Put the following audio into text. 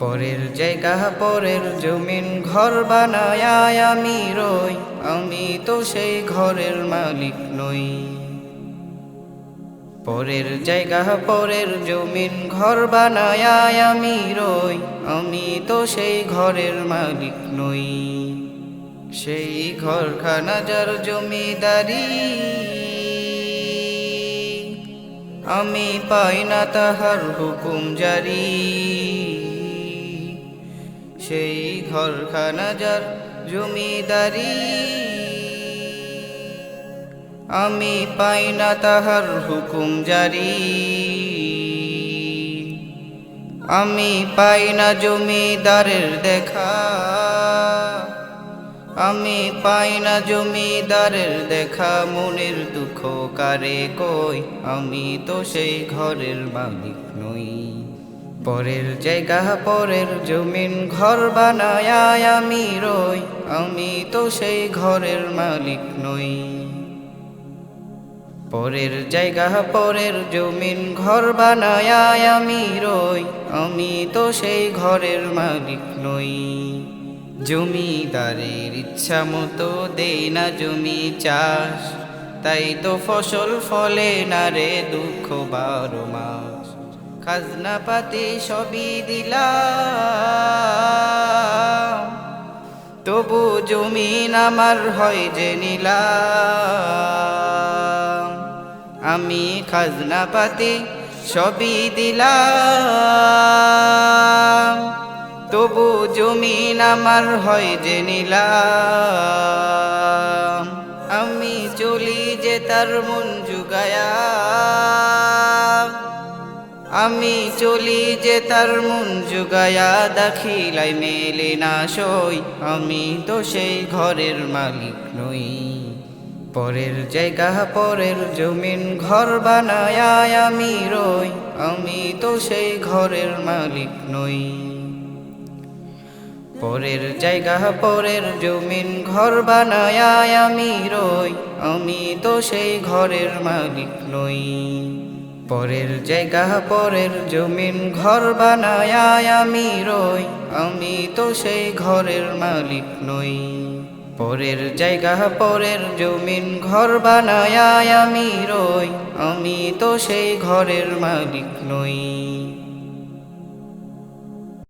পরের জায়গা পরের জমিন ঘর বানায় আমি রই, আমি তো সেই ঘরের মালিক নই। পরের জায়গা পরের জমিন ঘর বানায় আমি রই, আমি তো সেই ঘরের মালিক নই। সেই ঘরখানা যার জমিদারি, আমি পাই না তাহার হুকুম জারি। সেই ঘরখানা যার জমিদারি, আমি পাই না তাহার হুকুম জারি। আমি পাই না জমিদারের দেখা, আমি পাই না জমিদারের দেখা। মনের দুঃখ কারে কই, আমি তো সেই ঘরের মালিক নই। পরের জায়গা পরের জমিন ঘর বানায় আমি রই, আমি তো সেই ঘরের মালিক নই। পরের জায়গা পরের জমিন ঘর বানায় আমি রই, আমি তো সেই ঘরের মালিক নই। জমিদারের ইচ্ছা মতো দেই না জমি চাষ, তাই তো ফসল ফলে না রে দুঃখ 12 মাস। খাজনা পাতি সবই দিলাম, তবু জমিন আমার হয় যে নিলাম। আমি খাজনা পাতি সবই দিলাম, তবু জমিন আমার হয় যে নিলাম। আমি চলি যে তার মন জুগায়া, আমি চলি যে তার মন জুগায়া। দাখিলাই মেলে না সই, আমি তো সেই ঘরের মালিক নই। পরের জায়গা পরের জমিন ঘর বানায় আমি রই, আমি তো সেই ঘরের মালিক নই। পরের জায়গা পরের জমিন ঘর বানায় আমি রই, আমি তো সেই ঘরের মালিক নই। পরের জায়গা পরের জমিন ঘর বানায় আমি রই, আমি তো সেই ঘরের মালিক নই। পরের জায়গা পরের জমিন ঘর বানায় আমি রই, আমি তো সেই ঘরের মালিক নই।